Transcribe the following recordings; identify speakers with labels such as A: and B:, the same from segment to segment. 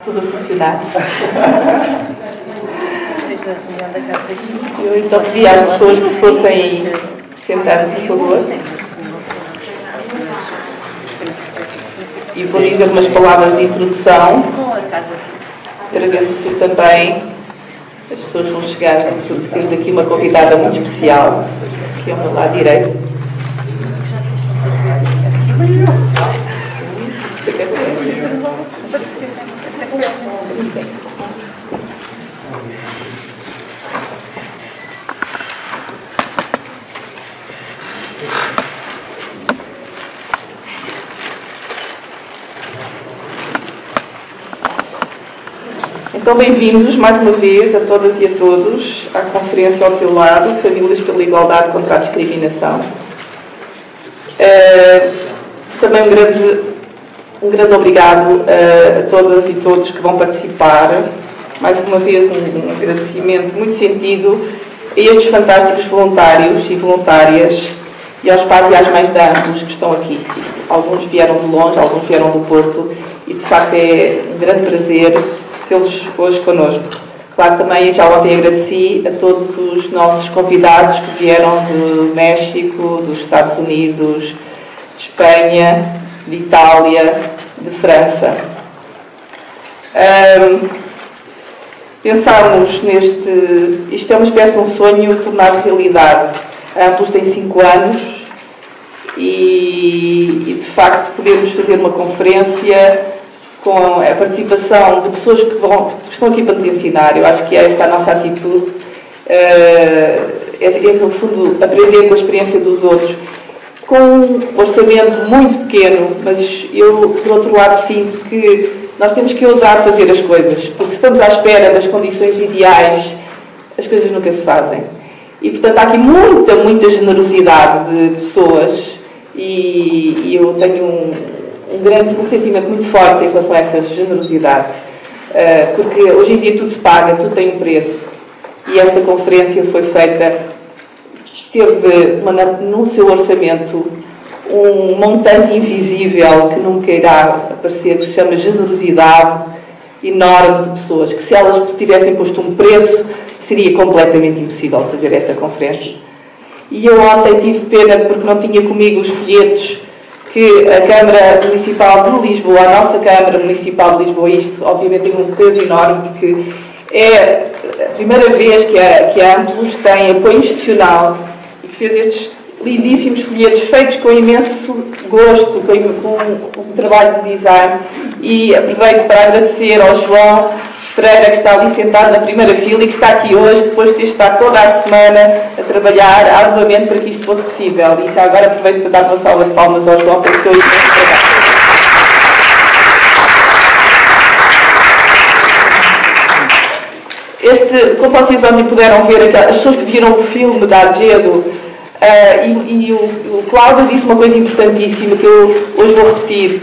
A: Tudo a funcionar. Eu então pedi às pessoas que se fossem sentando, por favor. E vou dizer umas palavras de introdução para ver se também as pessoas vão chegar, porque temos aqui uma convidada muito especial, que é o meu lado direito. Então, bem-vindos mais uma vez a todas e a todos à Conferência ao Teu Lado, Famílias pela Igualdade contra a Discriminação. Também um grande obrigado a todas e todos que vão participar. Mais uma vez, um agradecimento muito sentido a estes fantásticos voluntários e voluntárias e aos pais e às mães de ambos que estão aqui. Alguns vieram de longe, alguns vieram do Porto e, de facto, é um grande prazer tê-los hoje connosco. Claro, também já ontem agradeci a todos os nossos convidados que vieram do México, dos Estados Unidos, de Espanha, de Itália, de França. Pensámos isto é uma espécie de um sonho tornado realidade. A Amplos tem 5 anos e de facto podemos fazer uma conferência com a participação de pessoas que estão aqui para nos ensinar. Eu acho que é esta a nossa atitude, no fundo, aprender com a experiência dos outros, com um orçamento muito pequeno, mas eu, por outro lado, sinto que nós temos que ousar fazer as coisas, porque se estamos à espera das condições ideais, as coisas nunca se fazem. E, portanto, há aqui muita generosidade de pessoas e eu tenho um sentimento muito forte em relação a essa generosidade, porque hoje em dia tudo se paga, tudo tem um preço, e esta conferência foi feita, teve no seu orçamento um montante invisível que nunca irá aparecer, que se chama generosidade enorme de pessoas, que se elas tivessem posto um preço, seria completamente impossível fazer esta conferência. E eu ontem tive pena porque não tinha comigo os folhetos que a Câmara Municipal de Lisboa, a nossa Câmara Municipal de Lisboa, isto obviamente tem um peso enorme porque é a primeira vez que a Amplos tem apoio institucional e que fez estes lindíssimos folhetos feitos com imenso gosto, com um trabalho de design, e aproveito para agradecer ao João Pereira, que está ali sentado na primeira fila e que está aqui hoje, depois de ter estado toda a semana a trabalhar arduamente para que isto fosse possível. E já agora aproveito para dar uma salva de palmas ao João pelo seu imenso trabalho. Como vocês ontem puderam ver, as pessoas que viram o filme da Agedo, e o Cláudio disse uma coisa importantíssima que eu hoje vou repetir.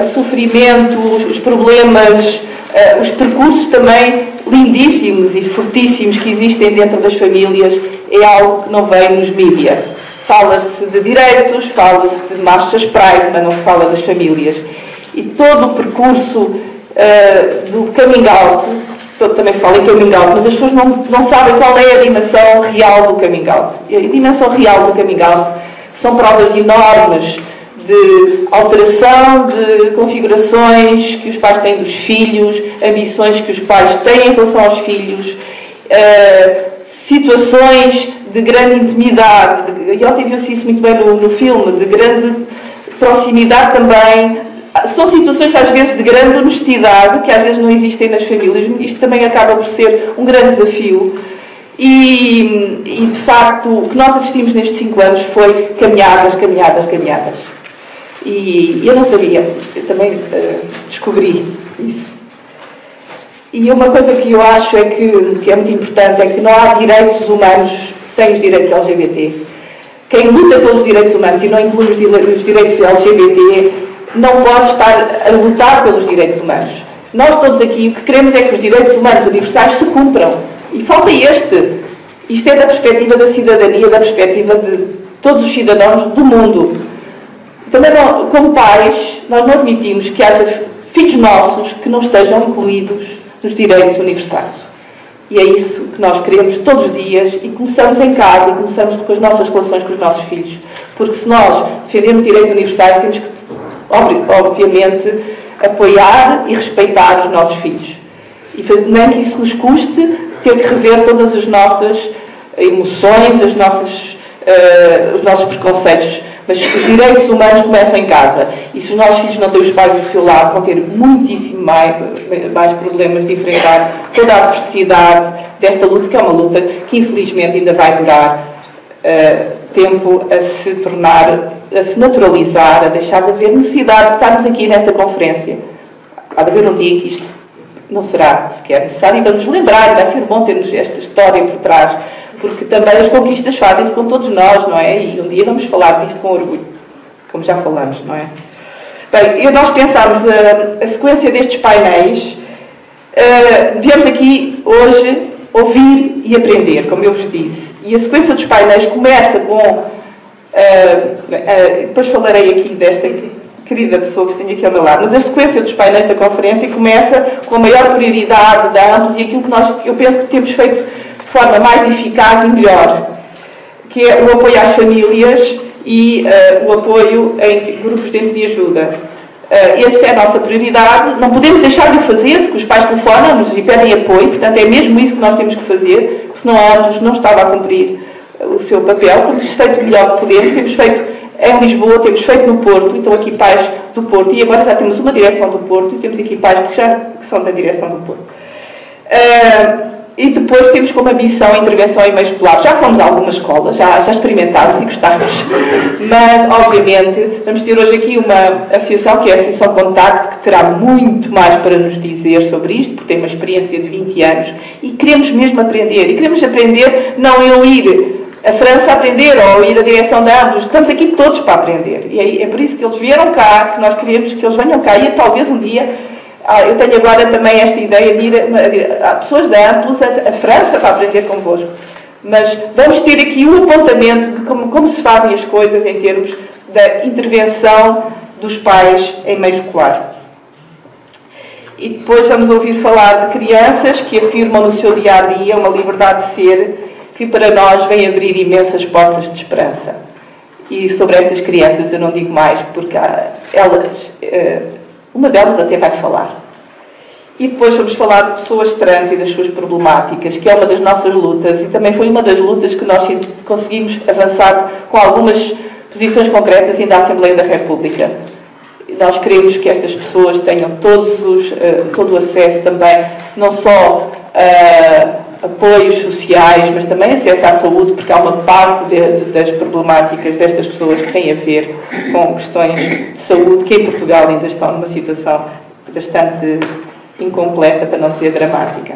A: O sofrimento, os problemas, os percursos também lindíssimos e fortíssimos que existem dentro das famílias é algo que não vem nos mídia. Fala-se de direitos, fala-se de marchas Pride, mas não se fala das famílias. E todo o percurso do coming out, também se fala em coming out, mas as pessoas não sabem qual é a dimensão real do coming out. E a dimensão real do coming out são provas enormes de alteração de configurações que os pais têm dos filhos, ambições que os pais têm em relação aos filhos, situações de grande intimidade, e ontem viu-se isso muito bem no filme, de grande proximidade também. São situações às vezes de grande honestidade, que às vezes não existem nas famílias. Isto também acaba por ser um grande desafio. E de facto, o que nós assistimos nestes 5 anos foi caminhadas. E eu não sabia, eu também descobri isso. E uma coisa que eu acho que é muito importante é que não há direitos humanos sem os direitos LGBT. Quem luta pelos direitos humanos e não inclui os direitos LGBT não pode estar a lutar pelos direitos humanos. Nós todos aqui o que queremos é que os direitos humanos universais se cumpram. E falta este. Isto é da perspectiva da cidadania, da perspectiva de todos os cidadãos do mundo. Também, como pais, nós não admitimos que haja filhos nossos que não estejam incluídos nos direitos universais. E é isso que nós queremos todos os dias, e começamos em casa e começamos com as nossas relações com os nossos filhos. Porque se nós defendermos direitos universais, temos que, obviamente, apoiar e respeitar os nossos filhos. E nem que isso nos custe ter que rever todas as nossas emoções, os nossos preconceitos. Mas os direitos humanos começam em casa. E se os nossos filhos não têm os pais do seu lado, vão ter muitíssimo mais problemas de enfrentar toda a adversidade desta luta, que é uma luta que infelizmente ainda vai durar tempo a se tornar, a se naturalizar, a deixar de haver necessidade de estarmos aqui nesta conferência. Há de haver um dia que isto não será sequer necessário, e vamos lembrar, vai ser bom termos esta história por trás, porque também as conquistas fazem-se com todos nós, não é? E um dia vamos falar disto com orgulho, como já falamos, não é? Bem, nós pensámos a sequência destes painéis, viemos aqui hoje ouvir e aprender, como eu vos disse. E a sequência dos painéis começa com... depois falarei aqui desta querida pessoa que tenho aqui ao meu lado, mas a sequência dos painéis da conferência começa com a maior prioridade da Amplos e aquilo que eu penso que temos feito de forma mais eficaz e melhor, que é o apoio às famílias e o apoio em grupos de entreajuda. Essa é a nossa prioridade, não podemos deixar de o fazer, porque os pais telefonam-nos e pedem apoio, portanto é mesmo isso que nós temos que fazer, porque senão a Amplos não estava a cumprir o seu papel. Temos feito o melhor que podemos, temos feito em Lisboa, temos feito no Porto, então aqui pais do Porto, e agora já temos uma direção do Porto, e temos aqui pais que são da direção do Porto. E depois temos como ambição a intervenção em meio escolar. Já fomos a algumas escolas, já experimentámos e gostávamos, mas obviamente vamos ter hoje aqui uma associação, que é a Associação Contacto, que terá muito mais para nos dizer sobre isto, porque tem uma experiência de 20 anos, e queremos mesmo aprender, e queremos aprender não eu ir a França aprender ou ir à direção da Amplos, estamos aqui todos para aprender, e é por isso que eles vieram cá, que nós queremos que eles venham cá, e talvez um dia, eu tenho agora também esta ideia de ir a pessoas da Amplos a França para aprender convosco, mas vamos ter aqui um apontamento de como se fazem as coisas em termos da intervenção dos pais em meio escolar. E depois vamos ouvir falar de crianças que afirmam no seu dia-a-dia uma liberdade de ser, que para nós vem abrir imensas portas de esperança. E sobre estas crianças eu não digo mais, porque uma delas até vai falar. E depois vamos falar de pessoas trans e das suas problemáticas, que é uma das nossas lutas, e também foi uma das lutas que nós conseguimos avançar com algumas posições concretas ainda à Assembleia da República. Nós queremos que estas pessoas tenham todo o acesso também, não só apoios sociais, mas também acesso à saúde, porque há uma parte das problemáticas destas pessoas que tem a ver com questões de saúde, que em Portugal ainda estão numa situação bastante incompleta, para não dizer dramática.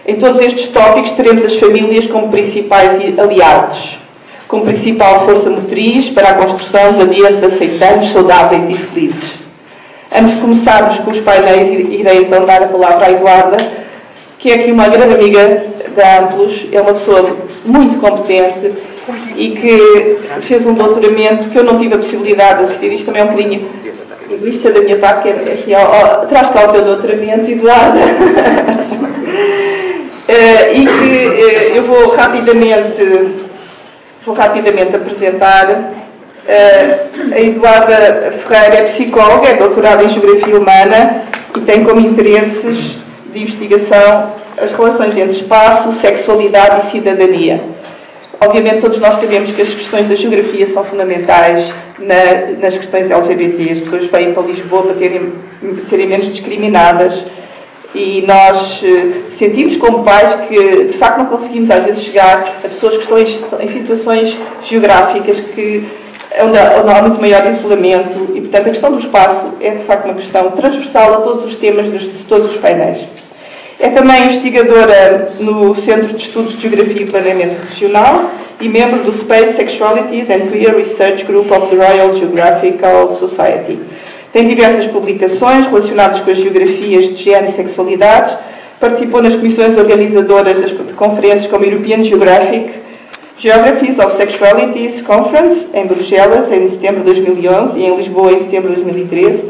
A: Em todos estes tópicos teremos as famílias como principais aliados, como principal força motriz para a construção de ambientes aceitantes, saudáveis e felizes. Antes de começarmos com os painéis, irei então dar a palavra à Eduarda, que é aqui uma grande amiga da Amplos, é uma pessoa muito competente e que fez um doutoramento que eu não tive a possibilidade de assistir. Isto também é um bocadinho egoísta da minha parte, que é aqui, traz cá o teu doutoramento, Eduarda. E que eu vou rapidamente apresentar. A Eduarda Ferreira é psicóloga, é doutorada em Geografia Humana e tem como interesses de investigação as relações entre espaço, sexualidade e cidadania. Obviamente todos nós sabemos que as questões da geografia são fundamentais nas questões LGBT. As pessoas vêm para Lisboa para serem menos discriminadas, e nós sentimos como pais que de facto não conseguimos às vezes chegar a pessoas que estão em situações geográficas onde há muito maior isolamento, e portanto a questão do espaço é de facto uma questão transversal a todos os temas de todos os painéis. É também investigadora no Centro de Estudos de Geografia e Planeamento Regional e membro do Space, Sexualities and Queer Research Group of the Royal Geographical Society. Tem diversas publicações relacionadas com as geografias de género e sexualidades, participou nas comissões organizadoras de conferências como European Geographies of Sexualities Conference, em Bruxelas, em setembro de 2011, e em Lisboa, em setembro de 2013.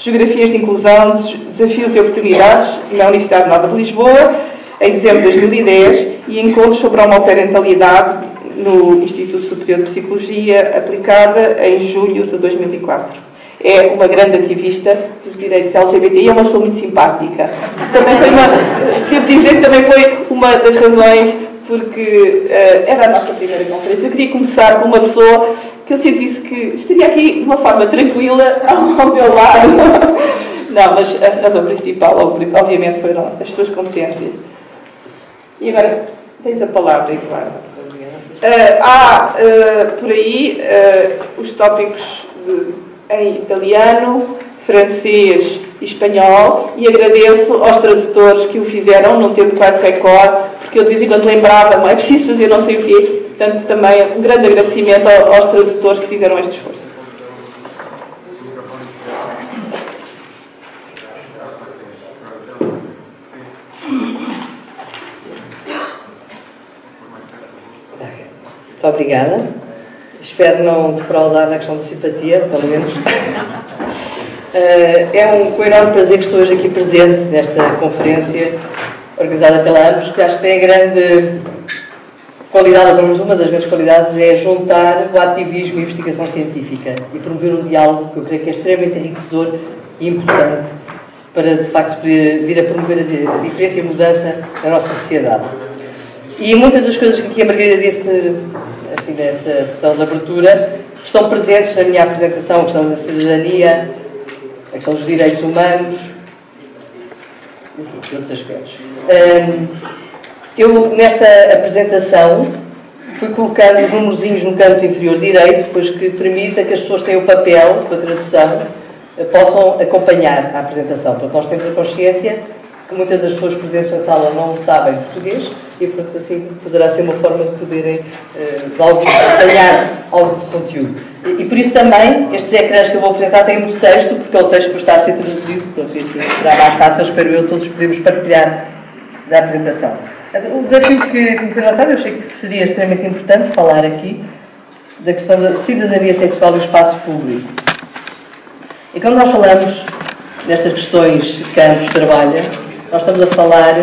A: Geografias de Inclusão, Desafios e Oportunidades, na Universidade Nova de Lisboa, em dezembro de 2010, e Encontros sobre a Homoparentalidade no Instituto Superior de Psicologia Aplicada, em julho de 2004. É uma grande ativista dos direitos LGBT e é uma pessoa muito simpática. Também foi devo dizer que também foi uma das razões porque era a nossa primeira conferência. Eu queria começar com uma pessoa que eu sentisse que estaria aqui de uma forma tranquila ao meu lado. Não, mas a razão principal, obviamente, foram as suas competências. E agora tens a palavra, Eduardo. Há por aí os tópicos em italiano, francês e espanhol, e agradeço aos tradutores que o fizeram num tempo quase recorde, porque eu de vez em quando lembrava-me, é preciso fazer não sei o quê. Portanto, também um grande agradecimento aos tradutores que fizeram este esforço.
B: Muito obrigada. Espero não defraudar na questão da simpatia, pelo menos. É com enorme prazer que estou hoje aqui presente nesta conferência organizada pela AMBOS, que acho que tem a grande qualidade, ou pelo menos uma das grandes qualidades, é juntar o ativismo e a investigação científica e promover um diálogo que eu creio que é extremamente enriquecedor e importante para, de facto, poder vir a promover a diferença e a mudança na nossa sociedade. E muitas das coisas que aqui a Margarida disse nesta sessão de abertura estão presentes na minha apresentação: a questão da cidadania, a questão dos direitos humanos e outros aspectos. Eu, nesta apresentação, fui colocando os numerozinhos no canto inferior direito, pois que permita que as pessoas tenham o papel, com a tradução, possam acompanhar a apresentação. Porque nós temos a consciência que muitas das pessoas presentes na sala não sabem português e, portanto, assim poderá ser uma forma de poderem acompanhar algum conteúdo. E por isso também, estes ecrãs que eu vou apresentar têm muito texto, porque é o texto que está a ser traduzido, portanto, e assim será mais fácil, espero eu, todos podemos partilhar da apresentação. O desafio que me foi lançado, eu achei que seria extremamente importante falar aqui da questão da cidadania sexual e o espaço público. E quando nós falamos nestas questões que a AMBOS trabalha, nós estamos a falar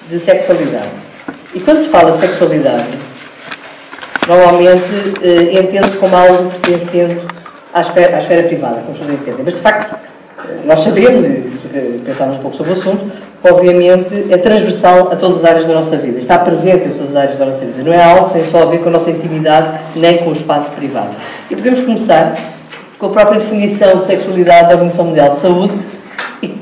B: de sexualidade. E quando se fala de sexualidade, normalmente entende-se como algo pertencendo à esfera privada, como vocês entendem. Mas, de facto, nós sabemos, e se pensarmos um pouco sobre o assunto, obviamente é transversal a todas as áreas da nossa vida, está presente em todas as áreas da nossa vida. Não é algo que tem só a ver com a nossa intimidade, nem com o espaço privado. E podemos começar com a própria definição de sexualidade da Organização Mundial de Saúde,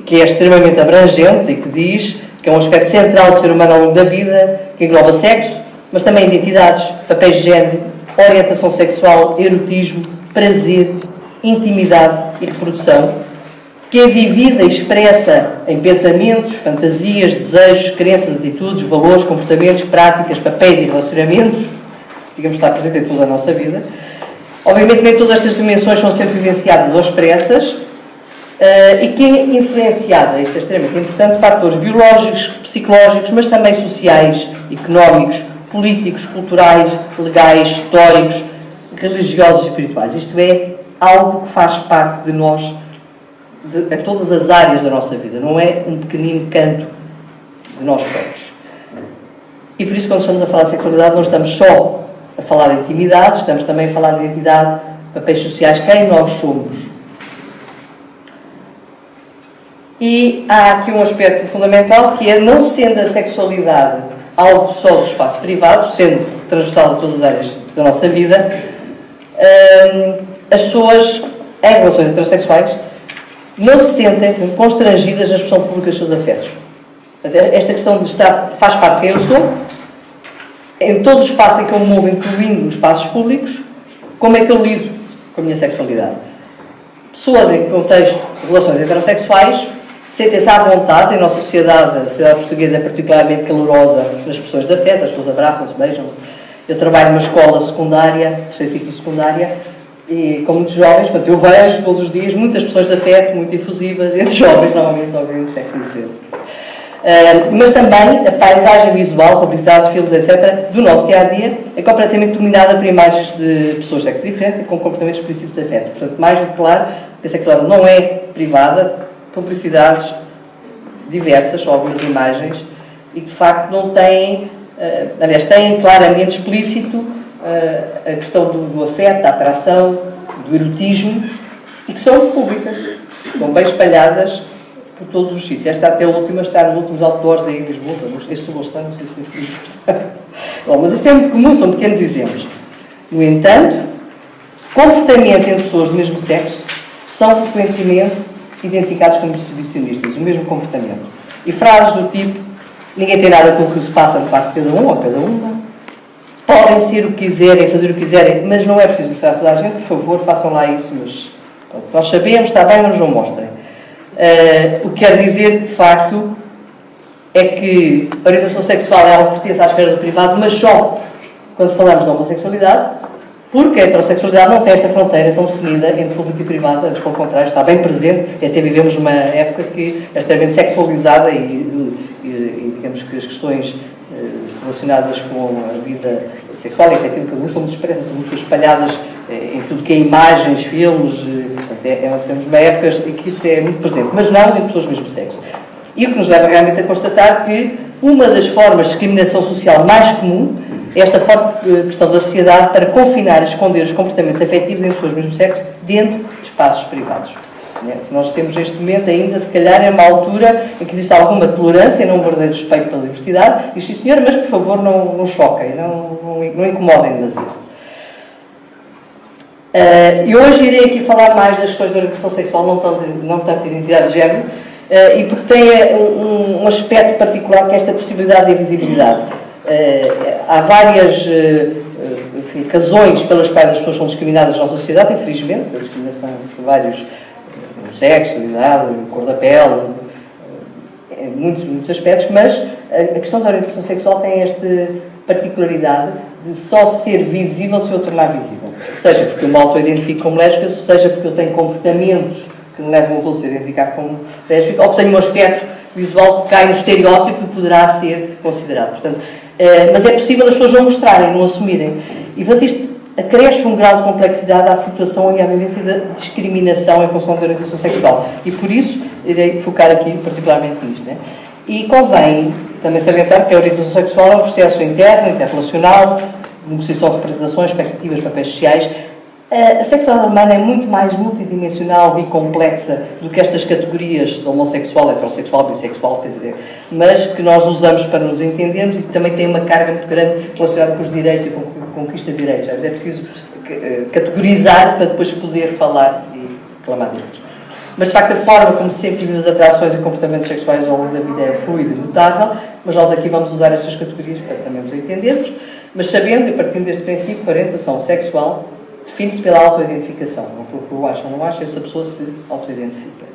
B: que é extremamente abrangente e que diz que é um aspecto central do ser humano ao longo da vida, que engloba sexo, mas também identidades, papéis de género, orientação sexual, erotismo, prazer, intimidade e reprodução, que é vivida e expressa em pensamentos, fantasias, desejos, crenças, atitudes, valores, comportamentos, práticas, papéis e relacionamentos, digamos, está presente em toda a nossa vida. Obviamente nem todas estas dimensões são sempre vivenciadas ou expressas, e que é influenciada, isto é extremamente importante, fatores biológicos, psicológicos, mas também sociais, económicos, políticos, culturais, legais, históricos, religiosos e espirituais. Isto é algo que faz parte de nós, a todas as áreas da nossa vida, não é um pequenino canto de nós próprios. E por isso, quando estamos a falar de sexualidade, não estamos só a falar de intimidade, estamos também a falar de identidade, papéis sociais, quem nós somos. E há aqui um aspecto fundamental, que é, não sendo a sexualidade algo só do espaço privado, sendo transversal a todas as áreas da nossa vida, as pessoas, em relações heterossexuais, não se sentem constrangidas na expressão pública dos seus afetos. Esta questão de estar, faz parte de quem eu sou, em todo o espaço em que eu me movo, incluindo os espaços públicos, como é que eu lido com a minha sexualidade. Pessoas em contexto de relações heterossexuais sentem-se à vontade, em nossa sociedade, a sociedade portuguesa é particularmente calorosa nas expressões de afeto, as pessoas abraçam-se, beijam-se. Eu trabalho numa escola secundária, ciclo secundária, e com muitos jovens, portanto, eu vejo todos os dias muitas expressões de afeto, muito efusivas, entre jovens, normalmente, obviamente, de sexo diferente. Mas também a paisagem visual, publicidades, filmes, etc., do nosso dia-a-dia, é completamente dominada por imagens de pessoas de sexo diferente e com comportamentos explícitos de afeto. Portanto, mais do que claro, a sexualidade não é privada, publicidades diversas, ou algumas imagens, e que de facto não têm, aliás, têm claramente explícito a questão do afeto, da atração, do erotismo, e que são públicas, estão bem espalhadas por todos os sítios. Esta até a última está nos últimos outdoors aí em Lisboa, este não está, não sei se é este. Bom, mas isto é muito comum, são pequenos exemplos. No entanto, comportamento entre pessoas do mesmo sexo são frequentemente identificados como exibicionistas, o mesmo comportamento. E frases do tipo: ninguém tem nada com o que se passa de parte de cada um ou cada uma, podem ser o que quiserem, fazer o que quiserem, mas não é preciso mostrar a toda a gente, por favor, façam lá isso, mas pronto, nós sabemos, está bem, mas não mostrem. O que quer dizer que, de facto, é que a orientação sexual é algo que pertence à esfera do privado, mas só quando falamos de homossexualidade, porque a heterossexualidade não tem esta fronteira tão definida entre público e privado, antes pelo contrário, está bem presente, e até vivemos numa época que é extremamente sexualizada e digamos que as questões relacionadas com a vida sexual e afetiva de cada um estão muito expressas, estão muito espalhadas em tudo que é imagens, filmes, portanto, temos uma época em que isso é muito presente, mas não entre pessoas do mesmo sexo. E o que nos leva realmente a constatar que uma das formas de discriminação social mais comum é esta forte pressão da sociedade para confinar e esconder os comportamentos afetivos entre pessoas do mesmo sexo dentro de espaços privados. Nós temos neste momento ainda, se calhar, é uma altura em que existe alguma tolerância, não um verdadeiro respeito pela diversidade, e sim senhora, mas por favor não choquem, não incomodem demasiado. E hoje irei aqui falar mais das questões da orientação sexual, não tanto de identidade de género, e porque tem um aspecto particular que é esta possibilidade de invisibilidade. Há várias razões pelas quais as pessoas são discriminadas na nossa sociedade, infelizmente, a discriminação por vários sexo, idade, cor da pele, muitos aspectos, mas a questão da orientação sexual tem esta particularidade de só ser visível se eu tornar visível. Seja porque eu me auto-identifico como lésbica, seja porque eu tenho comportamentos que me levam os outros a identificar como lésbica, ou porque tenho um aspecto visual que cai no estereótipo e poderá ser considerado. Portanto, mas é possível as pessoas não mostrarem, não assumirem. E, portanto, isto acresce um grau de complexidade à situação e à vivência da discriminação em função da orientação sexual. E, por isso, irei focar aqui particularmente nisto. Né? E convém também salientar que a orientação sexual é um processo interno, interrelacional, de negociação de representações, expectativas, papéis sociais. A sexualidade humana é muito mais multidimensional e complexa do que estas categorias de homossexual, heterossexual, bissexual, quer dizer, mas que nós usamos para nos entendermos e que também tem uma carga muito grande relacionada com os direitos e com a conquista de direitos. É preciso categorizar para depois poder falar e reclamar direitos. Mas, de facto, a forma como se sentem as atrações e comportamentos sexuais ao longo da vida é fluida e mutável, mas nós aqui vamos usar estas categorias para também nos entendermos, mas sabendo e partindo deste princípio, a orientação sexual define-se pela auto-identificação, não pelo que eu acho ou não acho, essa pessoa se auto-identifica.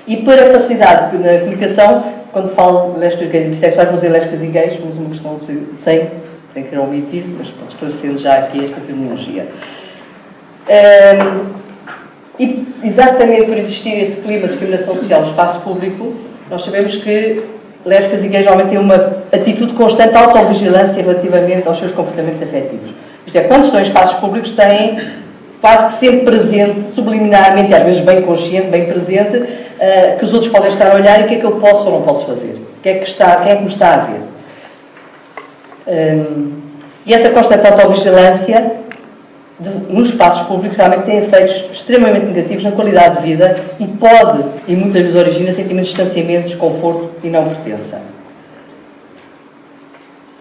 B: E para a facilidade na comunicação, quando falo de lésbicas, gays e bissexuais, vou dizer lésbicas e gays, mas uma questão de sem, tem que omitir, mas esclarecendo já aqui esta terminologia. E exatamente por existir esse clima de discriminação social no espaço público, nós sabemos que lésbicas e gays geralmente têm uma atitude constante de autovigilância relativamente aos seus comportamentos afetivos. Isto é, quando estão em espaços públicos, têm quase que sempre presente, subliminarmente, e às vezes bem consciente, bem presente, que os outros podem estar a olhar e o que é que eu posso ou não posso fazer. Quem é que me está a ver? E essa constante autovigilância nos espaços públicos realmente tem efeitos extremamente negativos na qualidade de vida e pode, e muitas vezes origina, sentimentos de distanciamento, desconforto e não pertença.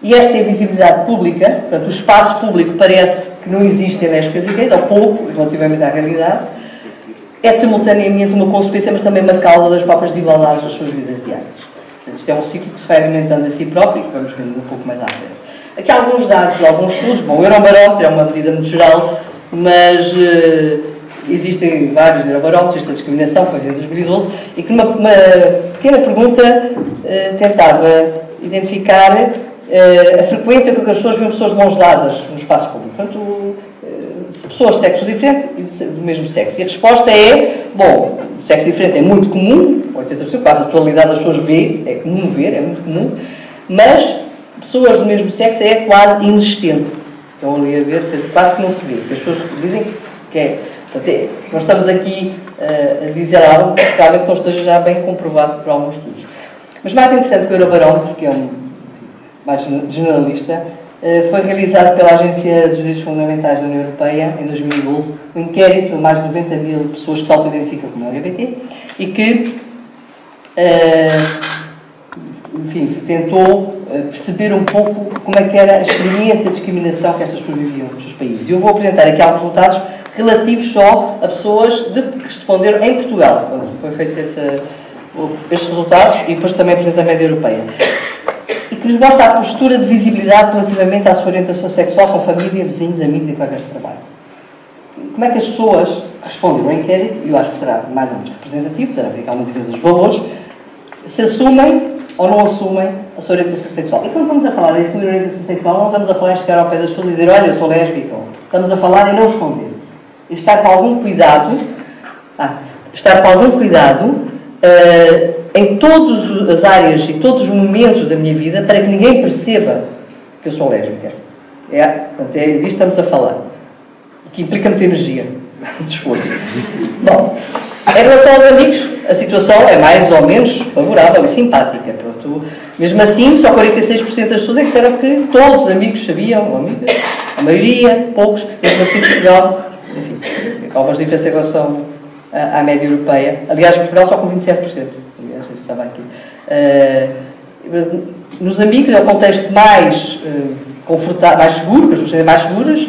B: E esta invisibilidade pública, portanto, o espaço público parece que não existem lésbicas e gays, ou pouco, relativamente à realidade, é simultaneamente uma consequência, mas também uma causa das próprias desigualdades das suas vidas diárias. Portanto, isto é um ciclo que se vai alimentando a si próprio e que vamos vendo um pouco mais à frente. Aqui há alguns dados de alguns estudos. Bom, o Eurobarómetro é uma medida muito geral, mas existem vários Eurobarómetros da discriminação, foi em 2012, e que numa pequena pergunta tentava identificar a frequência com que as pessoas veem pessoas de mãos dadas no espaço público. Portanto, pessoas de sexo diferente e do mesmo sexo. E a resposta é, bom, o sexo diferente é muito comum, 80%, quase a totalidade das pessoas vê, é comum ver, é muito comum, mas pessoas do mesmo sexo é quase inexistente. Estão ali a ver, quase que não se vê. As pessoas dizem que é Portanto, nós estamos aqui a dizer algo que realmente não esteja já bem comprovado por alguns estudos. Mas mais interessante que o Eurobarómetro, que é mais generalista, foi realizado pela Agência dos Direitos Fundamentais da União Europeia, em 2012, um inquérito a mais de 90 mil pessoas que se auto-identificam como LGBT e que, enfim, tentou perceber um pouco como é que era a experiência de discriminação que estas pessoas viviam nos seus países. E eu vou apresentar aqui alguns resultados relativos só a pessoas que responderam em Portugal. Foi feito estes resultados e depois também apresenta a média europeia. E que nos mostra a postura de visibilidade relativamente à sua orientação sexual com família, vizinhos, amigos e colegas de trabalho. Como é que as pessoas responderam ao inquérito, e eu acho que será mais ou menos representativo, para verificar uma diferença dos valores, se assumem ou não assumem a sua orientação sexual. E quando estamos a falar em assumir a orientação sexual, não estamos a falar em chegar ao pé das pessoas e dizer, olha, eu sou lésbica. Estamos a falar em não esconder. E estar com algum cuidado, em todas as áreas e todos os momentos da minha vida para que ninguém perceba que eu sou lésbica. Portanto, é disto que estamos a falar. Que implica muita energia, de esforço. Bom, em relação aos amigos, a situação é mais ou menos favorável e simpática. Pronto. Mesmo assim, só 46% das pessoas é que disseram que todos os amigos sabiam, ou amigas, a maioria, poucos, mesmo assim Portugal, enfim, há algumas diferenças em relação à média europeia. Aliás, Portugal só com 27%. Aliás, isso estava aqui. Nos amigos é o contexto mais confortável, mais seguro, que as pessoas sentem mais seguras,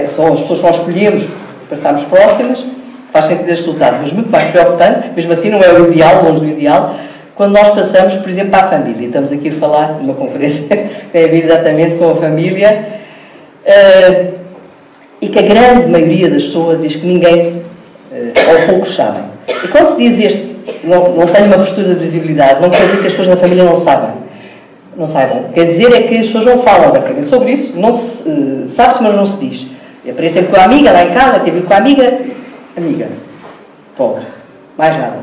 B: são as pessoas que nós escolhemos para estarmos próximas, faz sentido este resultado, mas muito mais preocupante, mesmo assim não é o ideal, longe do ideal, quando nós passamos, por exemplo, para a família. Estamos aqui a falar numa conferência que tem a ver exatamente com a família, e que a grande maioria das pessoas diz que ninguém, ou poucos, sabem. E quando se diz não tem uma postura de visibilidade, não quer dizer que as pessoas na família não saibam. Quer dizer é que as pessoas não falam abertamente sobre isso, não se sabe-se, mas não se diz. Eu apareço sempre com a amiga lá em casa, teve com a amiga, ponto. Mais nada.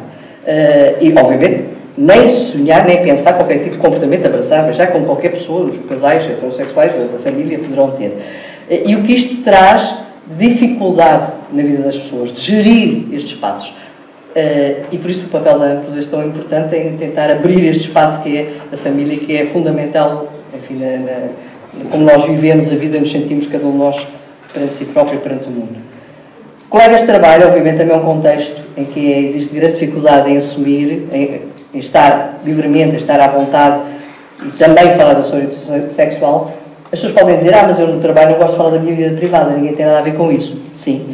B: E, obviamente, nem sonhar, nem pensar qualquer tipo de comportamento, abraçar, beijar, como qualquer pessoa, os casais heterossexuais da família poderão ter. E o que isto traz de dificuldade na vida das pessoas, de gerir estes espaços. E por isso o papel da Amplos é tão importante em tentar abrir este espaço que é a família, que é fundamental, enfim, como nós vivemos a vida, nos sentimos cada um de nós perante si próprio e perante o mundo. Colegas de trabalho, obviamente, também é um contexto em que existe grande dificuldade em assumir, em estar livremente, em estar à vontade e também falar da sua orientação sexual. As pessoas podem dizer, mas eu no trabalho não gosto de falar da minha vida privada, ninguém tem nada a ver com isso. Sim.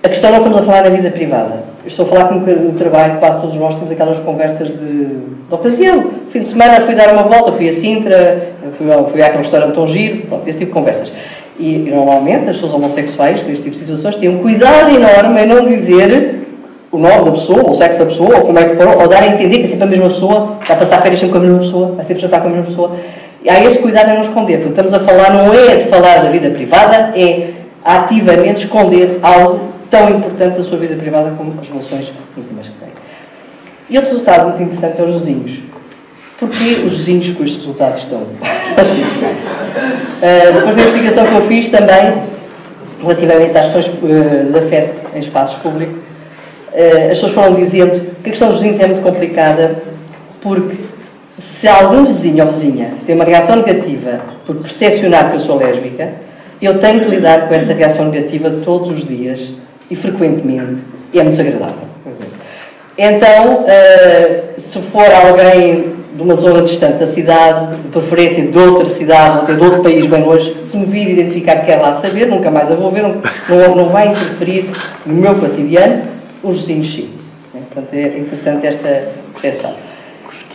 B: A questão não estamos a falar na vida privada. Eu estou a falar que no trabalho, quase todos nós temos aquelas conversas de ocasião. Fim de semana fui dar uma volta, fui a Sintra, fui àquele restaurante tão giro, pronto, esse tipo de conversas. E normalmente as pessoas homossexuais, neste tipo de situações, têm um cuidado enorme em não dizer o nome da pessoa, ou o sexo da pessoa, ou como é que for, ou dar a entender que é sempre a mesma pessoa, vai passar férias sempre com a mesma pessoa, vai sempre jantar com a mesma pessoa. E há este cuidado em não esconder. Portanto, estamos a falar, não é de falar da vida privada, é ativamente esconder algo tão importante da sua vida privada como as relações íntimas que tem. E outro resultado muito interessante é os vizinhos. Porquê os vizinhos com estes resultados estão assim? Depois da investigação que eu fiz também, relativamente às questões de afeto em espaços públicos, as pessoas foram dizendo que a questão dos vizinhos é muito complicada, porque se algum vizinho ou vizinha tem uma reação negativa por percepcionar que eu sou lésbica, eu tenho que lidar com essa reação negativa todos os dias e frequentemente, e é muito desagradável. Então, se for alguém de uma zona distante da cidade, de preferência de outra cidade ou até de outro país bem longe, se me vir identificar que quer lá saber, nunca mais a vou ver, não vai interferir no meu cotidiano, os vizinhos sim. Portanto, é interessante esta percepção.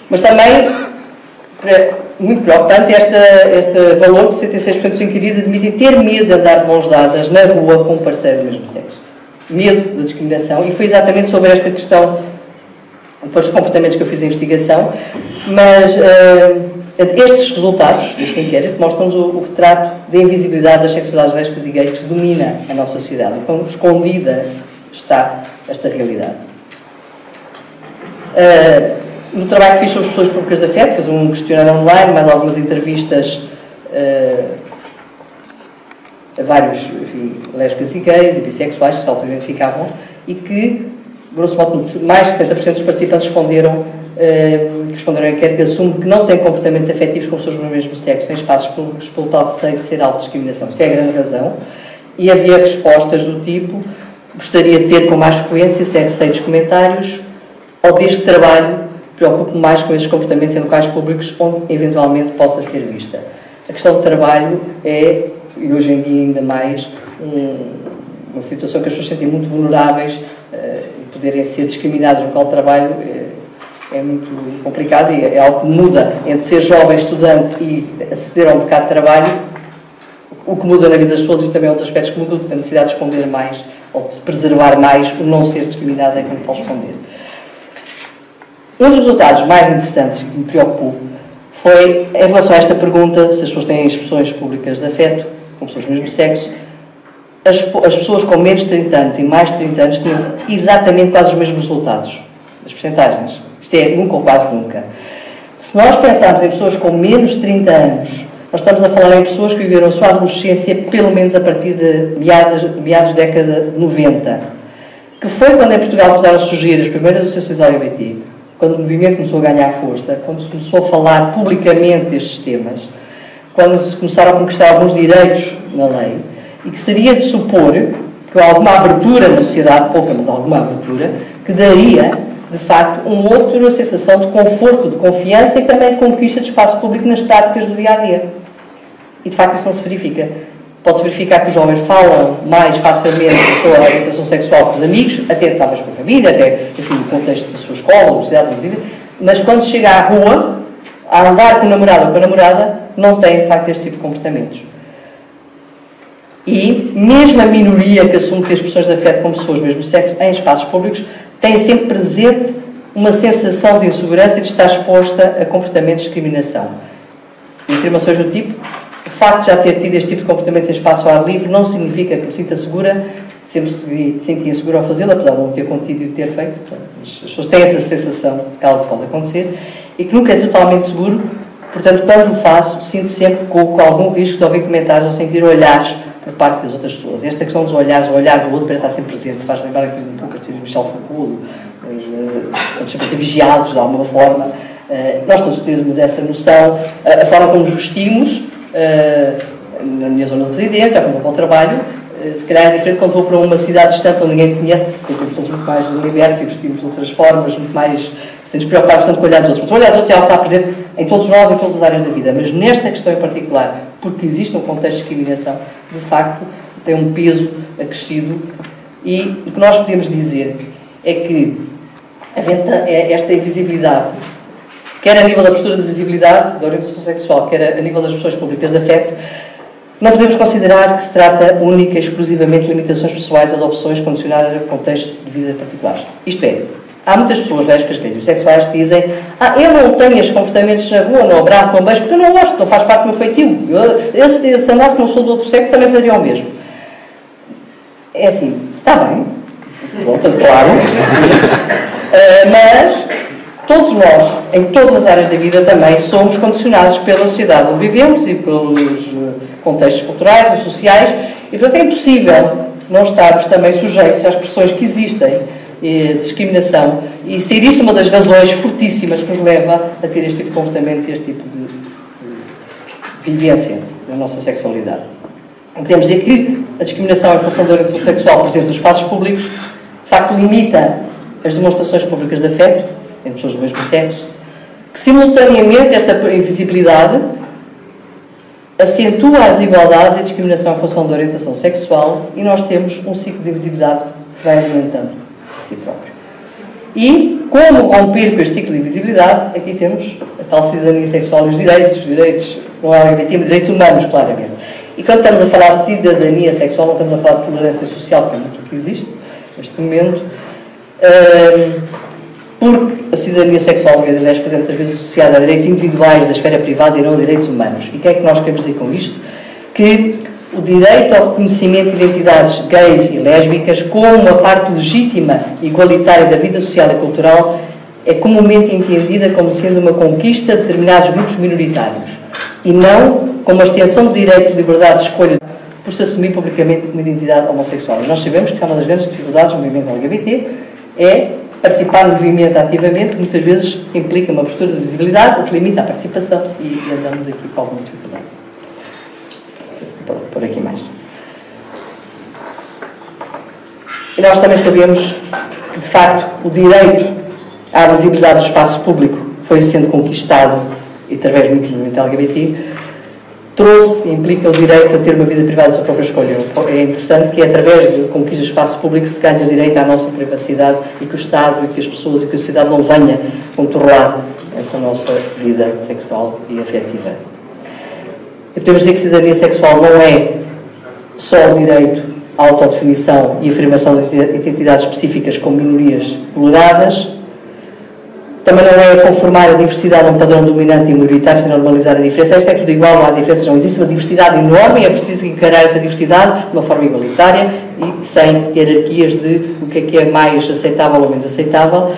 B: Mas também, muito preocupante, este valor de 76% dos inquiridos admitem ter medo de andar de mãos dadas na rua com um parceiro do mesmo sexo. Medo da discriminação, e foi exatamente sobre esta questão, depois dos comportamentos que eu fiz a investigação, mas estes resultados deste inquérito mostram-nos o retrato da invisibilidade das sexualidades lésbicas e gays que domina a nossa sociedade, e quão escondida está esta realidade. No trabalho que fiz sobre as pessoas públicas de afeto, fiz um questionário online, mais algumas entrevistas vários, enfim, lésbicas e gays e bissexuais que se auto-identificavam e que, grosso modo, mais de 70% dos participantes responderam à enquete que assume que não têm comportamentos afetivos com pessoas do mesmo sexo em espaços públicos pelo tal receio de ser autodiscriminação. Isto é a grande razão. E havia respostas do tipo: gostaria de ter com mais frequência, se é receio dos comentários, ou deste trabalho, preocupo-me mais com esses comportamentos em locais públicos onde eventualmente possa ser vista. A questão do trabalho é, e hoje em dia ainda mais, uma situação que as pessoas sentem muito vulneráveis e poderem ser discriminadas no local de trabalho é muito complicado e é algo que muda entre ser jovem estudante e aceder a um mercado de trabalho. O que muda na vida das pessoas e também outros aspectos que mudam, a necessidade de esconder mais ou de preservar mais o não ser discriminado é quando pode esconder. Um dos resultados mais interessantes que me preocupou foi, em relação a esta pergunta, se as pessoas têm expressões públicas de afeto com pessoas do mesmo sexo, as pessoas com menos de 30 anos e mais de 30 anos tinham exatamente quase os mesmos resultados, as percentagens. Isto é, nunca ou quase nunca. Se nós pensarmos em pessoas com menos de 30 anos, nós estamos a falar em pessoas que viveram a sua adolescência pelo menos a partir de meados da década de 90, que foi quando em Portugal começaram a surgir as primeiras associações LGBT, quando o movimento começou a ganhar força, quando se começou a falar publicamente destes temas, quando se começaram a conquistar alguns direitos na lei, e que seria de supor que alguma abertura na sociedade, pouca, mas alguma abertura, que daria, de facto, uma outra sensação de conforto, de confiança e também de conquista de espaço público nas práticas do dia-a-dia. E, de facto, isso não se verifica. Pode-se verificar que os jovens falam mais facilmente da sua orientação sexual com os amigos, até talvez com a família, até, enfim, no contexto da sua escola, universidade, mas quando chega à rua, a andar com o namorado ou com a namorada, não tem, de facto, este tipo de comportamentos. E, mesmo a minoria que assume ter expressões de afeto com pessoas do mesmo sexo em espaços públicos, tem sempre presente uma sensação de insegurança e de estar exposta a comportamentos de discriminação. E afirmações do tipo: o facto de já ter tido este tipo de comportamento em espaço ao ar livre não significa que me sinta segura, sempre me senti insegura ao fazê-lo, apesar de não ter contido e ter feito. As pessoas têm essa sensação de que algo pode acontecer e que nunca é totalmente seguro, portanto, quando o faço, sinto sempre com algum risco de ouvir comentários ou sentir olhares por parte das outras pessoas. E esta questão dos olhares, o olhar do outro, parece estar sempre presente, faz lembrar aqui um pouco a Michel Foucault, estamos sempre a ser vigiados de alguma forma. Nós todos temos essa noção, a forma como nos vestimos, na minha zona de residência, ou quando vou ao trabalho, se calhar é diferente quando vou para uma cidade distante onde ninguém me conhece, sempre somos muito mais libertos e vestimos de outras formas, muito mais, sem nos preocupar bastante com o olhar dos outros. Mas o olhar dos outros é algo que está presente em todos nós, em todas as áreas da vida, mas nesta questão em particular, porque existe um contexto de discriminação, de facto, tem um peso acrescido, e o que nós podemos dizer é que esta invisibilidade, quer a nível da postura de visibilidade, da orientação sexual, quer a nível das expressões públicas de afeto, não podemos considerar que se trata única e exclusivamente de limitações pessoais ou de opções condicionadas a contexto de vida particulares. Isto é, há muitas pessoas lésbicas, gays e bissexuais que dizem: eu não tenho estes comportamentos na rua, não abraço, não beijo, porque eu não gosto, não faz parte do meu feitio. Se andasse com uma pessoa do outro sexo, também faria o mesmo. É assim, está bem, claro, mas todos nós, em todas as áreas da vida, também somos condicionados pela sociedade onde vivemos e pelos contextos culturais e sociais, e portanto é impossível não estarmos também sujeitos às pressões que existem de discriminação, e ser isso uma das razões fortíssimas que nos leva a ter este tipo de comportamentos e este tipo de vivência da nossa sexualidade. Podemos dizer que a discriminação em função da orientação sexual presente nos espaços públicos, de facto, limita as demonstrações públicas de afeto entre pessoas do mesmo sexo, que simultaneamente esta invisibilidade acentua as desigualdades e a discriminação em função da orientação sexual, e nós temos um ciclo de invisibilidade que se vai alimentando de si próprio. E, como romper com este ciclo de invisibilidade, aqui temos a tal cidadania sexual e os direitos não é LGBT, mas direitos humanos, claramente. E quando estamos a falar de cidadania sexual, não estamos a falar de tolerância social, que é muito o que existe neste momento, porque a cidadania sexual gays e lésbicas é muitas vezes associada a direitos individuais da esfera privada e não a direitos humanos. E o que é que nós queremos dizer com isto? Que o direito ao reconhecimento de identidades gays e lésbicas como uma parte legítima e igualitária da vida social e cultural é comumente entendida como sendo uma conquista de determinados grupos minoritários e não como uma extensão do direito de liberdade de escolha. por se assumir publicamente uma identidade homossexual. E nós sabemos que é uma das grandes dificuldades do movimento LGBT, é participar no movimento ativamente, que muitas vezes implica uma postura de visibilidade, o que limita a participação, e andamos aqui com alguma dificuldade. Por aqui mais. E nós também sabemos que, de facto, o direito à visibilidade do espaço público foi sendo conquistado através do movimento LGBT, trouxe e implica o direito a ter uma vida privada da sua própria escolha. É interessante que é através da conquista do espaço público que se ganha direito à nossa privacidade e que o Estado e que as pessoas e que a sociedade não venha controlar essa nossa vida sexual e afetiva. E podemos dizer que cidadania sexual não é só o direito à autodefinição e afirmação de identidades específicas como minorias toleradas, também não é conformar a diversidade a um padrão dominante e minoritário sem normalizar a diferença. Isto é tudo igual, não há diferenças, não existe uma diversidade enorme e é preciso encarar essa diversidade de uma forma igualitária e sem hierarquias de o que é mais aceitável ou menos aceitável.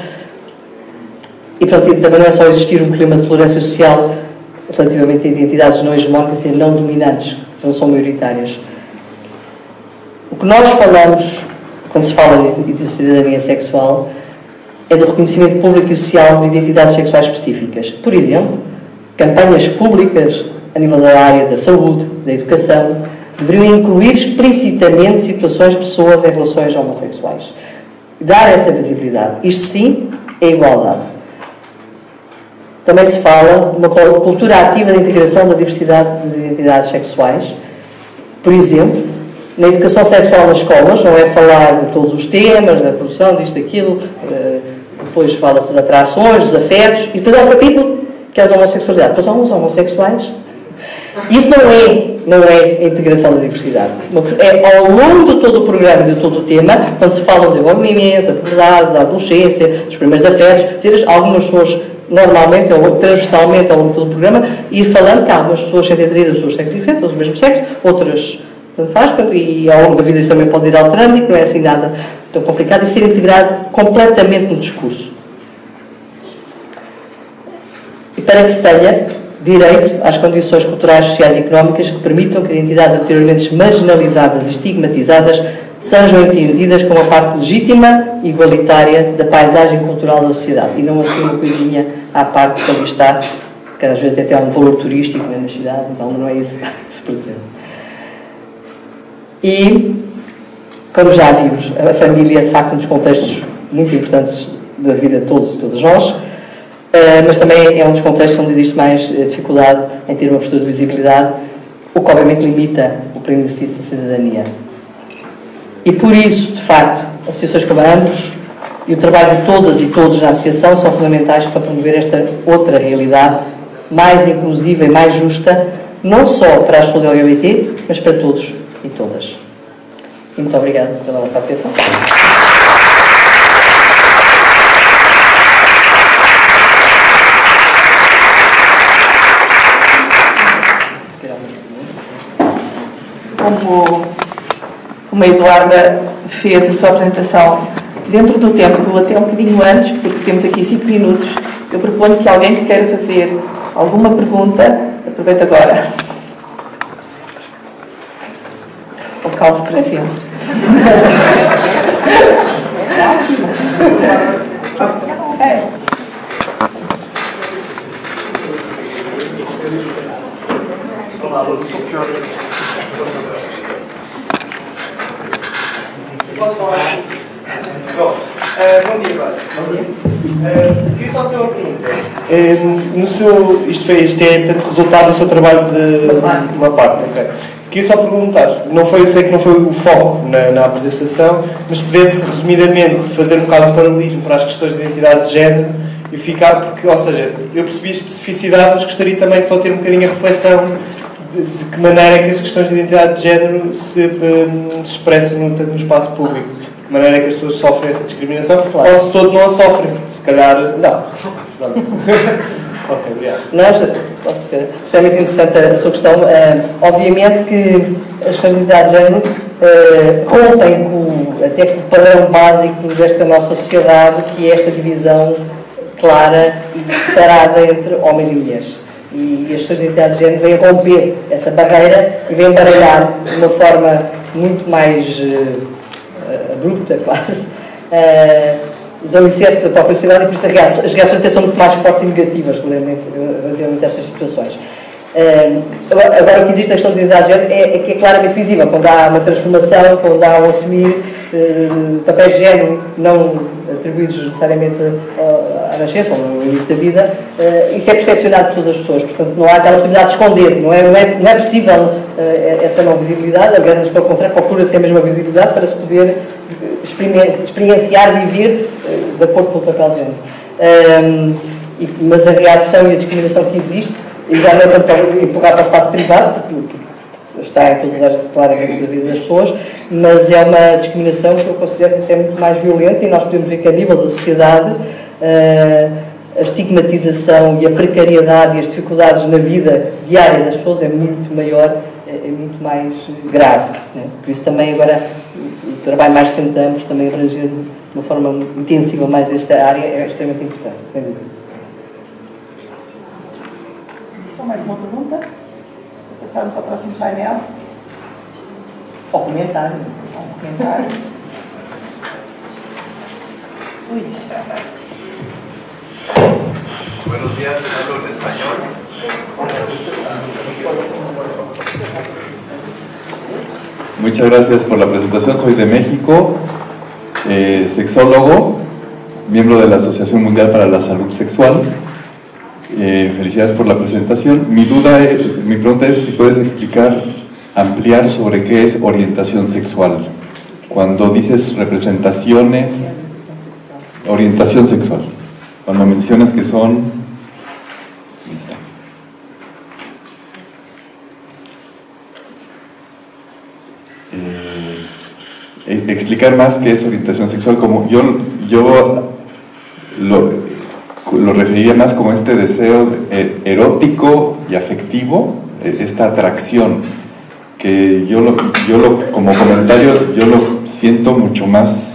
B: E pronto, também não é só existir um clima de tolerância social relativamente a identidades não hegemónicas e não dominantes, que não são maioritárias. O que nós falamos, quando se fala de cidadania sexual, é do reconhecimento público e social de identidades sexuais específicas. Por exemplo, campanhas públicas a nível da área da saúde, da educação, deveriam incluir explicitamente situações de pessoas em relações homossexuais. Dar essa visibilidade. Isto sim é igualdade. Também se fala de uma cultura ativa de integração da diversidade de identidades sexuais. Por exemplo, na educação sexual nas escolas, não é falar de todos os temas, da produção, disto, daquilo, depois fala-se das atrações, dos afetos, e depois há um capítulo que é a homossexualidade. Depois há uns homossexuais. Isso não é a integração da diversidade. É ao longo de todo o programa e de todo o tema, quando se fala do desenvolvimento, da puberdade, da adolescência, dos primeiros afetos, algumas pessoas, normalmente, ou transversalmente ao longo de todo o programa, ir falando que há algumas pessoas sentem atraídas aos seus sexos diferentes, aos mesmos sexos, outras tanto faz, e ao longo da vida isso também pode ir alterando e que não é assim nada tão complicado e ser integrado completamente no discurso. E para que se tenha direito às condições culturais, sociais e económicas que permitam que identidades anteriormente marginalizadas e estigmatizadas sejam entendidas como a parte legítima e igualitária da paisagem cultural da sociedade e não assim uma coisinha à parte que ali está, que às vezes até há um valor turístico nas cidades, então não é isso que se pretende. E, como já vimos, a família é de facto um dos contextos muito importantes da vida de todos e todas nós, mas também é um dos contextos onde existe mais dificuldade em ter uma postura de visibilidade, o que obviamente limita o pleno exercício da cidadania. E por isso, de facto, associações como a Ambos e o trabalho de todas e todos na associação são fundamentais para promover esta outra realidade mais inclusiva e mais justa, não só para as pessoas LGBT, mas para todos e todas. E muito obrigado pela vossa atenção.
A: Como a Eduarda fez a sua apresentação dentro do tempo, ou até um bocadinho antes, porque temos aqui 5 minutos, eu proponho que alguém que queira fazer alguma pergunta, aproveite agora. Ou calce para sempre.
C: Posso falar? Bom, bom dia, agora. Bom dia. Queria só fazer uma pergunta. Isto é, portanto, resultado do seu trabalho de uma parte, ok. Queria só perguntar, eu sei que não foi o foco na apresentação, mas pudesse resumidamente fazer um bocado de paralelismo para as questões de identidade de género e ficar, porque, ou seja, eu percebi a especificidade, mas gostaria também só de ter um bocadinho a reflexão de que maneira é que as questões de identidade de género se expressam no espaço público, de que maneira é que as pessoas sofrem essa discriminação, claro. Ou se todo não a sofrem, se calhar não. Ok, obrigado.
B: Isto é muito interessante a sua questão. Obviamente que as questões de identidade de género rompem até com o padrão básico desta nossa sociedade, que é esta divisão clara e separada entre homens e mulheres. E as pessoas de identidade de género vêm romper essa barreira e vêm baralhar de uma forma muito mais abrupta, quase, os alicerces da própria sociedade, e por isso as reações até são muito mais fortes e negativas relativamente a estas situações. Agora, o que existe na questão de identidade de género é que é claramente visível, quando há uma transformação, quando há um assumir papéis de género não atribuídos necessariamente à nascença ou no início da vida, isso é percepcionado por todas as pessoas, portanto não há aquela possibilidade de esconder, não é possível essa não visibilidade, aliás, pelo contrário, procura-se a mesma visibilidade para se poder experienciar, viver de acordo com o papel de género. Mas a reação e a discriminação que existe, e já não é tanto para empurrar para o espaço privado, porque está em todas as áreas claramente da vida das pessoas, mas é uma discriminação que eu considero que é muito mais violenta, e nós podemos ver que a nível da sociedade a estigmatização e a precariedade e as dificuldades na vida diária das pessoas é muito maior, é muito mais grave, né? Por isso também agora o trabalho mais recente de ambos, também abranger de uma forma intensiva mais esta área, é extremamente importante, sem dúvida.
A: Só mais uma pergunta? Passarmos ao próximo painel.
B: Ou comentário.
A: Um comentário. Luís.
D: Buenos días, hablo en español. Muchas gracias por la presentación. Soy de México, sexólogo, miembro de la Asociación Mundial para la Salud Sexual. Felicidades por la presentación. Mi pregunta es si puedes ampliar sobre qué es orientación sexual. Cuando dices representaciones, orientación sexual. Cuando mencionas que son... explicar más qué es orientación sexual, como yo lo referiría más como este deseo erótico y afectivo, esta atracción, que como comentarios yo lo siento mucho más,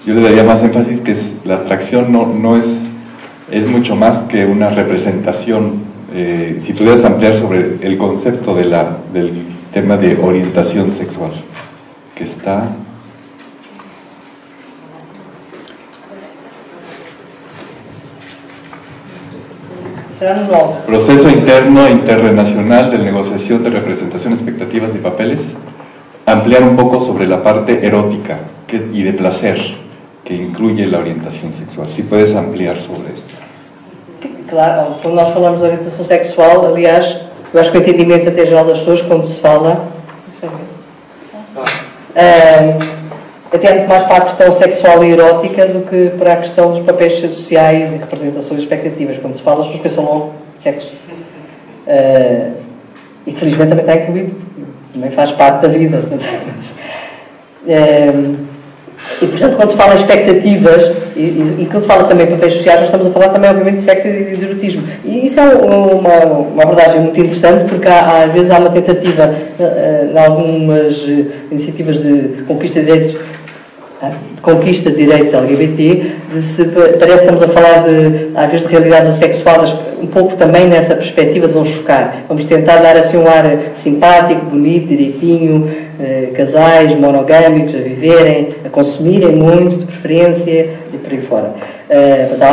D: yo le daría más énfasis que la atracción no es mucho más que una representación. Si pudieras ampliar sobre el concepto del tema de orientación sexual, que está... Proceso interno e interrelacional de negociación de representación, expectativas y papeles. Ampliar un poco sobre la parte erótica y de placer que incluye la orientação sexual. Se puedes ampliar sobre esto.
B: Sim, claro. Quando nós falamos de orientação sexual, aliás, eu acho que o entendimento até geral das pessoas, quando se fala... até muito mais para a questão sexual e erótica do que para a questão dos papéis sociais e representações e expectativas. Quando se fala, as pessoas pensam logo sexo. E que felizmente também está incluído, também faz parte da vida. E portanto, quando se fala em expectativas e quando se fala também em papéis sociais, nós estamos a falar também, obviamente, de sexo e de erotismo. E isso é uma abordagem muito interessante, porque às vezes há uma tentativa, em algumas iniciativas de conquista de direitos LGBT, parece que estamos a falar às vezes de realidades assexuadas, um pouco também nessa perspectiva de não chocar. Vamos tentar dar assim um ar simpático, bonito, direitinho, casais monogâmicos a viverem, a consumirem muito, de preferência, e por aí fora.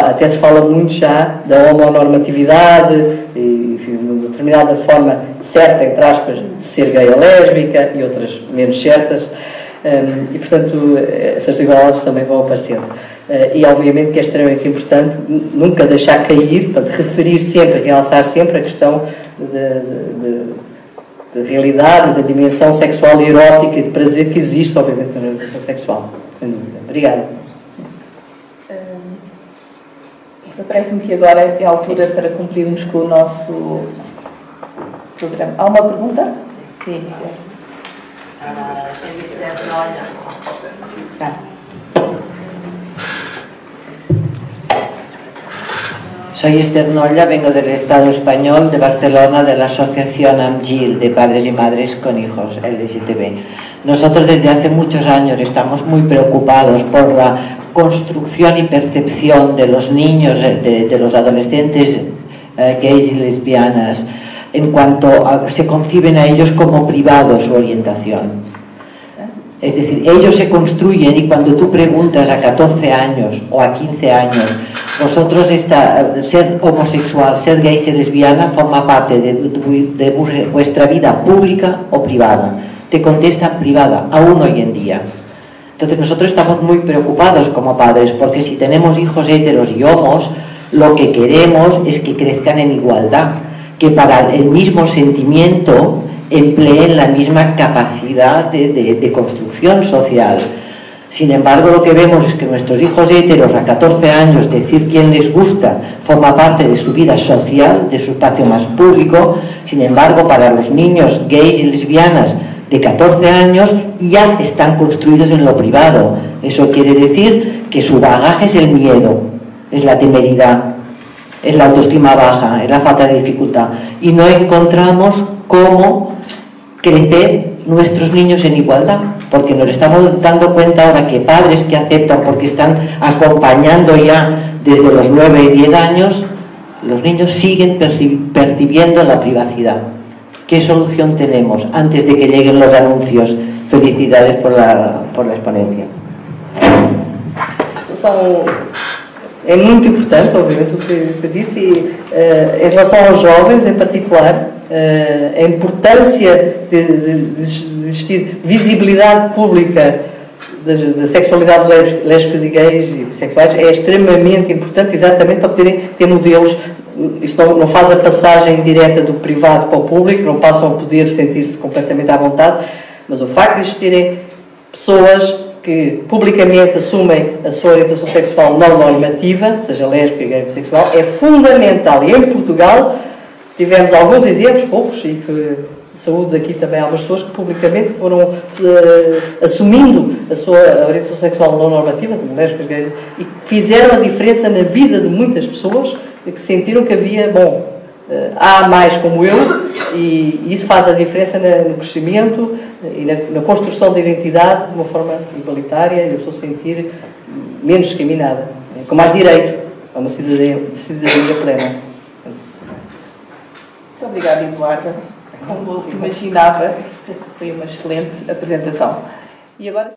B: Até se fala muito já da homonormatividade, e, enfim, de uma determinada forma certa, entre aspas, de ser gay ou lésbica, e outras menos certas. E, portanto, essas desigualdades também vão aparecendo. E, obviamente, que é extremamente importante nunca deixar cair, portanto, referir sempre, realçar sempre a questão de realidade, da dimensão sexual e erótica e de prazer que existe, obviamente, na orientação sexual. Sem dúvida. Obrigada.
A: Parece-me que agora é a altura para cumprirmos com o nosso programa. Há uma pergunta? Sim, sim.
E: Soy Esther Nolla, vengo del Estado español de Barcelona, de la asociación AMGIL, de padres y madres con hijos LGTB. Nosotros desde hace muchos años estamos muy preocupados por la construcción y percepción de los niños, de los adolescentes gays y lesbianas en cuanto se conciben a ellos como privados su orientación. Es decir, ellos se construyen y cuando tú preguntas a 14 años o a 15 años, vosotros ser homosexual, ser gay, ser lesbiana, forma parte de vuestra vida pública o privada. Te contestan privada, aún hoy en día. Entonces nosotros estamos muy preocupados como padres, porque si tenemos hijos heteros y homos, lo que queremos es que crezcan en igualdad, que para el mismo sentimiento empleen la misma capacidad de construcción social. Sin embargo, lo que vemos es que nuestros hijos heteros a 14 años, decir quién les gusta, forma parte de su vida social, de su espacio más público. Sin embargo, para los niños gays y lesbianas de 14 años ya están construidos en lo privado. Eso quiere decir que su bagaje es el miedo, es la temeridad, es la autoestima baja, es la falta de dificultad. Y no encontramos cómo crecer nuestros niños en igualdad, porque nos estamos dando cuenta ahora que padres que aceptan porque están acompañando ya desde los 9 y 10 años, los niños siguen percibiendo la privacidad. ¿Qué solución tenemos antes de que lleguen los anuncios? Felicidades por la exponencia.
B: É muito importante, obviamente, o que eu disse, e em relação aos jovens em particular, a importância de existir visibilidade pública da sexualidade lésbicas e gays e bissexuais é extremamente importante, exatamente para poderem ter modelos. Isto não faz a passagem direta do privado para o público, não passam a poder sentir-se completamente à vontade, mas o facto de existirem pessoas que publicamente assumem a sua orientação sexual não normativa, seja lésbica, gay ou bissexual, é fundamental. E em Portugal tivemos alguns exemplos, poucos, e que saúde aqui também algumas pessoas que publicamente foram assumindo a sua orientação sexual não normativa, como lésbicas, gays, e fizeram a diferença na vida de muitas pessoas, e que sentiram que havia, há mais como eu, e isso faz a diferença no crescimento e na construção da identidade de uma forma igualitária e a pessoa se sentir menos discriminada, com mais direito a uma cidadania plena.
A: Muito obrigada, Eduarda. Como imaginava, foi uma excelente apresentação. E agora...